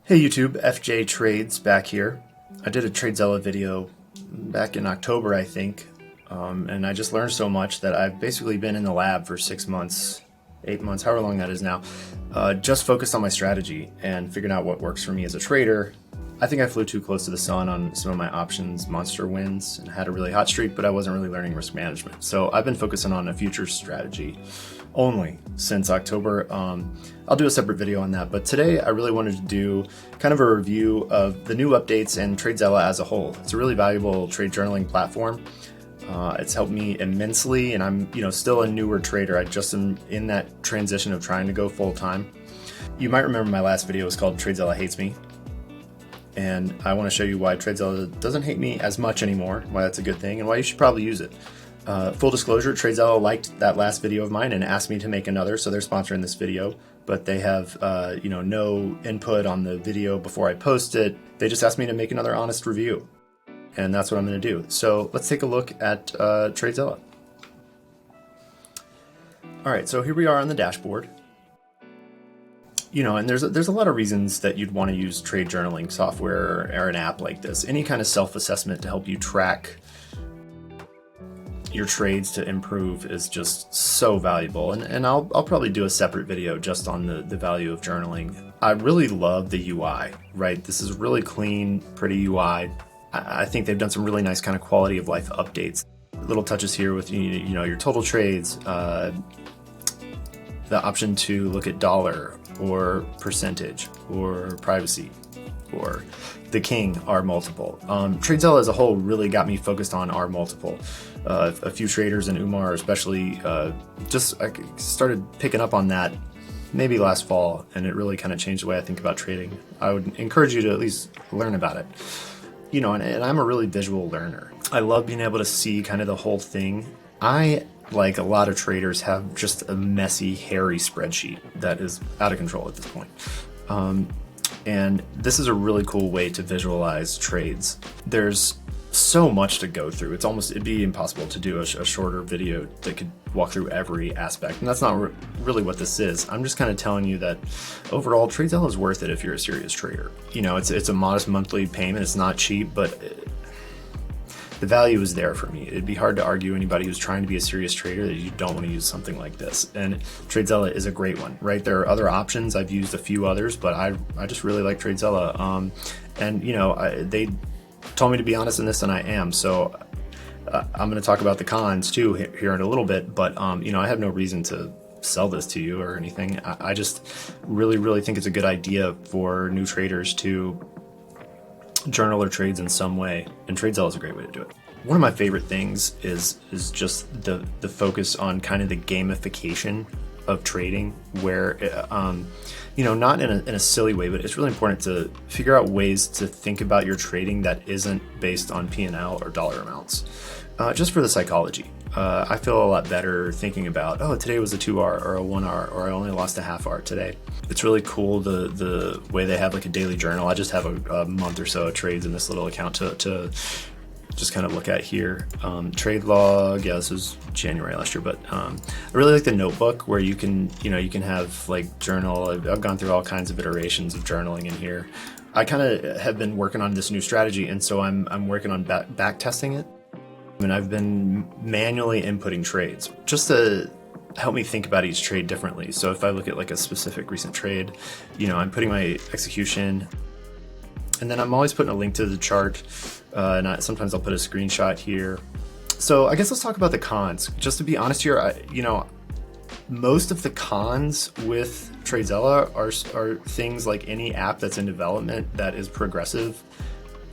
Hey YouTube, FJ Trades back here. I did a Tradezella video back in October, I think, and I just learned so much that I've basically been in the lab for 6 months, 8 months, however long that is now, just focused on my strategy and figuring out what works for me as a trader. I think I flew too close to the sun on some of my options monster wins and had a really hot streak, but I wasn't really learning risk management. So I've been focusing on a futures strategy only since October. I'll do a separate video on that, but today I really wanted to do kind of a review of the new updates and Tradezella as a whole. It's a really valuable trade journaling platform. It's helped me immensely, and I'm still a newer trader. I just am in that transition of trying to go full time. You might remember my last video was called Tradezella Hates Me, and I want to show you why Tradezella doesn't hate me as much anymore, why that's a good thing, and why you should probably use it. Full disclosure, Tradezella liked that last video of mine and asked me to make another, so they're sponsoring this video, but they have no input on the video before I post it. They just asked me to make another honest review, and that's what I'm going to do. So let's take a look at Tradezella. All right, so here we are on the dashboard. And there's a lot of reasons that you'd want to use trade journaling software or an app like this. Any kind of self-assessment to help you track your trades to improve is just so valuable, and I'll probably do a separate video just on the value of journaling. I really love the UI, right? This is really clean, pretty UI. I think they've done some really nice kind of quality of life updates. Little touches here with your total trades, the option to look at dollar or percentage or privacy or the king R multiple. Tradezella as a whole really got me focused on R multiple. A few traders and Umar especially I started picking up on that maybe last fall, and it really kind of changed the way I think about trading. I would encourage you to at least learn about it. And I'm a really visual learner. I love being able to see kind of the whole thing. I, like a lot of traders, have just a messy, hairy spreadsheet that is out of control at this point. And this is a really cool way to visualize trades. There's so much to go through. It'd be impossible to do a shorter video that could walk through every aspect. And that's not really what this is. I'm just kind of telling you that overall, Tradezella is worth it if you're a serious trader. It's a modest monthly payment. It's not cheap, but the value is there for me. It'd be hard to argue anybody who's trying to be a serious trader that you don't want to use something like this. And Tradezella is a great one, right? There are other options. I've used a few others, but I just really like Tradezella. They told me to be honest in this, and I am. So I'm going to talk about the cons too here in a little bit, but I have no reason to sell this to you or anything. I just really, really think it's a good idea for new traders to journal their trades in some way, and Tradezella is a great way to do it. One of my favorite things is just the focus on kind of the gamification of trading, where not in a silly way, but it's really important to figure out ways to think about your trading that isn't based on P&L or dollar amounts, just for the psychology. I feel a lot better thinking about, today was a 2R or a 1R, or I only lost a half R today. It's really cool the way they have like a daily journal. I just have a month or so of trades in this little account to just kind of look at here. Trade log, this was January last year, but I really like the notebook where you can have like journal. I've gone through all kinds of iterations of journaling in here. I kind of have been working on this new strategy, and so I'm working on back testing it. And I've been manually inputting trades just to help me think about each trade differently. So if I look at like a specific recent trade, I'm putting my execution, and then I'm always putting a link to the chart, and sometimes I'll put a screenshot here. So I guess let's talk about the cons. Just to be honest here, most of the cons with Tradezella are things like any app that's in development that is progressive.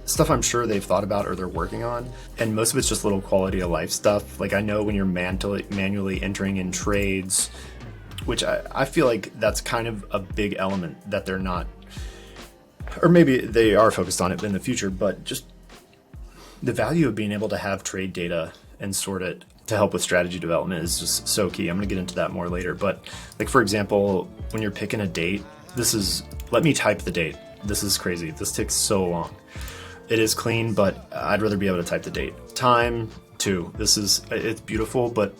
Stuff I'm sure they've thought about or they're working on, and most of it's just little quality of life stuff. Like I know when you're manually entering in trades, which I feel like that's kind of a big element that they're not, or maybe they are focused on it in the future, but just the value of being able to have trade data and sort it to help with strategy development is just so key. I'm going to get into that more later, but like for example, when you're picking a date, let me type the date. This is crazy. This takes so long. It is clean, but I'd rather be able to type the date. Time too. It's beautiful, but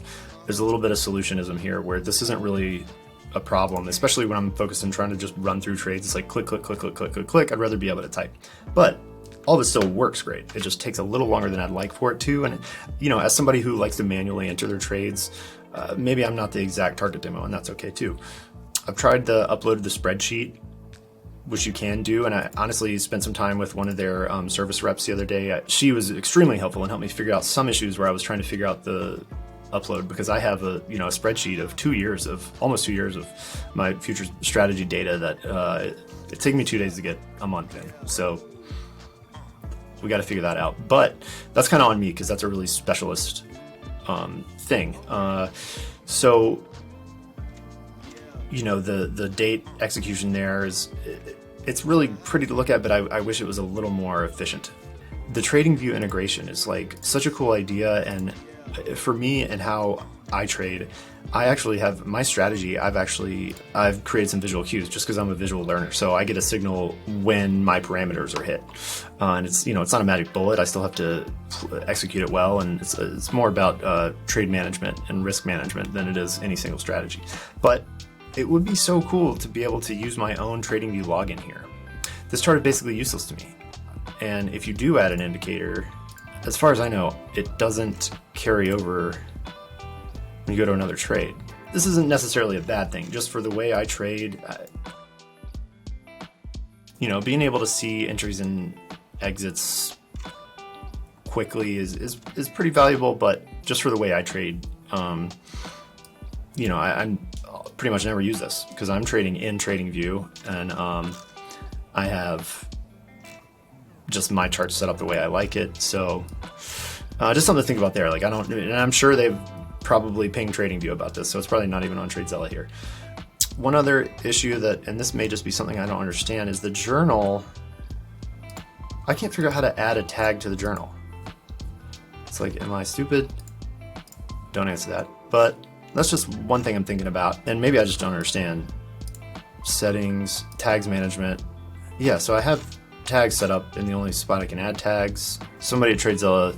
there's a little bit of solutionism here where this isn't really a problem, especially when I'm focused on trying to just run through trades. It's like click, click, click, click, click, click, click. I'd rather be able to type. But all of it still works great. It just takes a little longer than I'd like for it to. And, you know, as somebody who likes to manually enter their trades, maybe I'm not the exact target demo, and that's okay too. I've tried the upload of the spreadsheet, which you can do, and I honestly spent some time with one of their service reps the other day. She was extremely helpful and helped me figure out some issues where I was trying to figure out the upload, because I have a spreadsheet of almost 2 years of my future strategy data that it took me 2 days to get a month in. So we got to figure that out. But that's kind of on me, because that's a really specialist thing. So the date execution there it's really pretty to look at, but I wish it was a little more efficient. The trading view integration is like such a cool idea, and for me and how I trade, I actually have my strategy. I've created some visual cues just because I'm a visual learner. So I get a signal when my parameters are hit, and it's not a magic bullet. I still have to execute it well, and it's more about trade management and risk management than it is any single strategy. But it would be so cool to be able to use my own TradingView login here. This chart is basically useless to me, and if you do add an indicator, as far as I know, it doesn't carry over when you go to another trade. This isn't necessarily a bad thing, just for the way I trade. Being able to see entries and exits quickly is pretty valuable, but just for the way I trade, I'm pretty much never use this because I'm trading in TradingView, and I have just my chart set up the way I like it. So just something to think about there. Like and I'm sure they've probably pinged TradingView about this, so it's probably not even on Tradezella here. One other issue and this may just be something I don't understand, is the journal. I can't figure out how to add a tag to the journal. It's like, am I stupid? Don't answer that. But that's just one thing I'm thinking about, and maybe I just don't understand. Settings, tags management. Yeah, so I have tags set up in the only spot I can add tags. Somebody at Tradezella,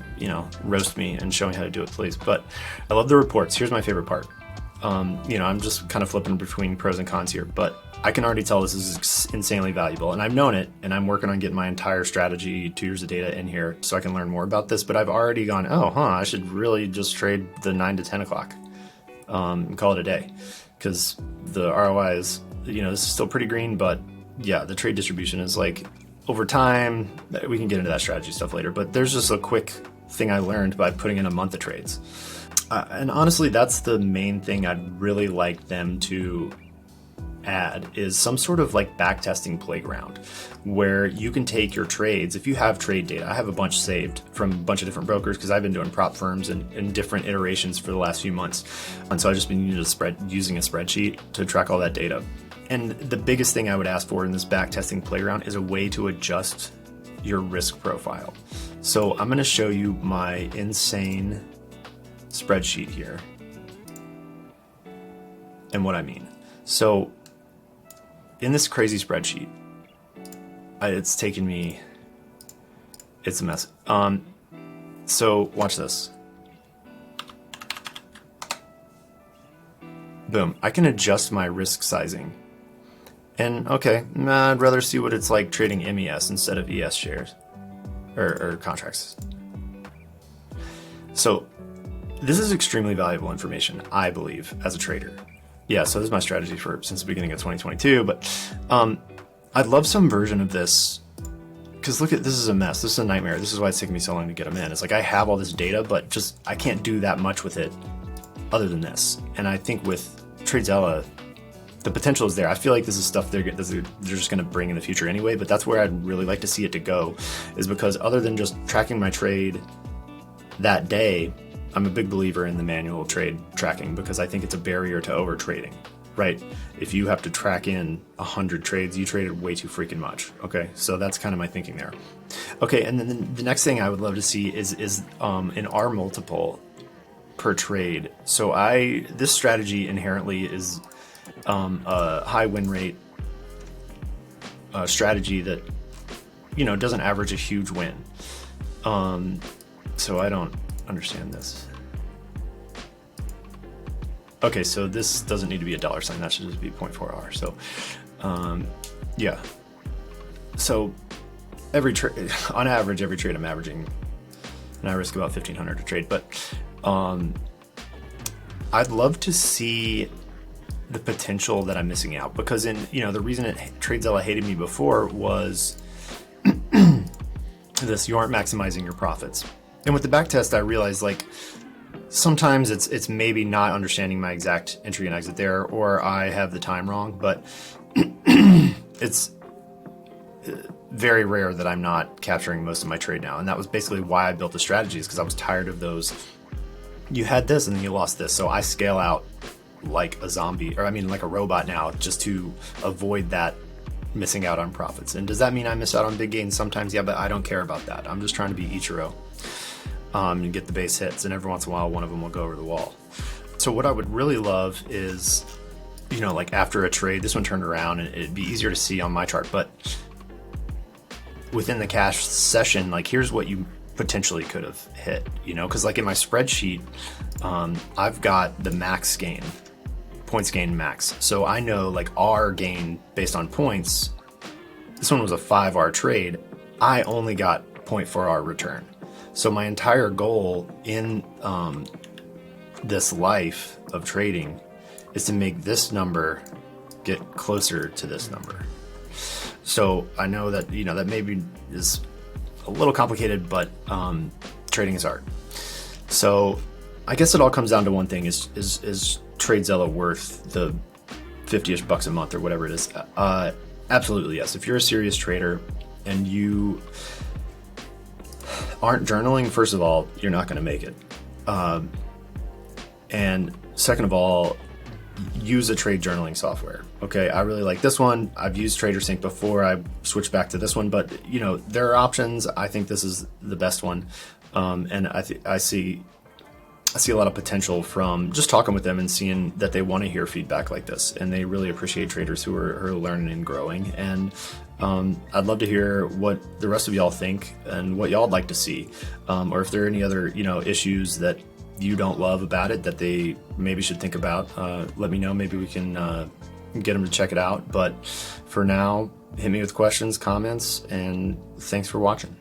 roast me and show me how to do it, please. But I love the reports. Here's my favorite part. I'm just kind of flipping between pros and cons here, but I can already tell this is insanely valuable, and I've known it, and I'm working on getting my entire strategy, 2 years of data in here so I can learn more about this. But I've already gone, I should really just trade the 9 to 10 o'clock and call it a day, because the ROI is, this is still pretty green, but yeah, the trade distribution is like, over time, we can get into that strategy stuff later, but there's just a quick thing I learned by putting in a month of trades. And honestly, that's the main thing I'd really like them to add, is some sort of like backtesting playground where you can take your trades. If you have trade data, I have a bunch saved from a bunch of different brokers because I've been doing prop firms in different iterations for the last few months. And so I've just been using a spreadsheet to track all that data. And the biggest thing I would ask for in this backtesting playground is a way to adjust your risk profile. So I'm going to show you my insane spreadsheet here and what I mean. So in this crazy spreadsheet, it's taken me, it's a mess. So watch this. Boom. I can adjust my risk sizing. And okay, I'd rather see what it's like trading MES instead of ES shares or contracts. So this is extremely valuable information, I believe, as a trader. Yeah, so this is my strategy since the beginning of 2022, but I'd love some version of this, because look, this is a mess. This is a nightmare. This is why it's taking me so long to get them in. It's like I have all this data, but just I can't do that much with it other than this. And I think with Tradezella, the potential is there. I feel like this is stuff they're just going to bring in the future anyway, but that's where I'd really like to see it to go, is because other than just tracking my trade that day, I'm a big believer in the manual trade tracking, because I think it's a barrier to over trading, right? If you have to track in 100 trades, you traded way too freaking much. Okay, so that's kind of my thinking there. Okay, and then the next thing I would love to see is an R multiple per trade. So this strategy inherently is a high win rate strategy that doesn't average a huge win. So I don't understand this. Okay, so this doesn't need to be a dollar sign. That should just be 0.4R. So, yeah. So every trade, on average, every trade I'm averaging, and I risk about 1,500 a trade. But I'd love to see the potential that I'm missing out, because the reason Tradezella hated me before was this: you aren't maximizing your profits. And with the back test, I realized sometimes it's maybe not understanding my exact entry and exit there, or I have the time wrong, but it's very rare that I'm not capturing most of my trade now. And that was basically why I built the strategies, because I was tired of those. You had this and then you lost this. So I scale out like a zombie, or like a robot now, just to avoid that missing out on profits. And does that mean I miss out on big gains sometimes? Yeah, but I don't care about that. I'm just trying to be Ichiro and get the base hits, and every once in a while one of them will go over the wall. So what I would really love is, after a trade, this one turned around, and it'd be easier to see on my chart, but within the cash session, here's what you potentially could have hit, because in my spreadsheet, I've got the max gain, points gain max. So I know our gain based on points, this one was a 5R trade. I only got 0.4R return. So my entire goal in this life of trading is to make this number get closer to this number. So I know that, that maybe is a little complicated, but trading is art. So I guess it all comes down to one thing: is Tradezella worth the 50-ish bucks a month or whatever it is? Absolutely yes. If you're a serious trader and you aren't journaling, first of all, you're not going to make it. And second of all, use a trade journaling software. Okay, I really like this one. I've used TraderSync before. I switched back to this one, but there are options. I think this is the best one, and I see a lot of potential from just talking with them and seeing that they want to hear feedback like this, and they really appreciate traders who are learning and growing. And I'd love to hear what the rest of y'all think and what y'all would like to see, or if there are any other issues that you don't love about it that they maybe should think about. Let me know. Maybe we can get them to check it out. But for now, hit me with questions, comments, and thanks for watching.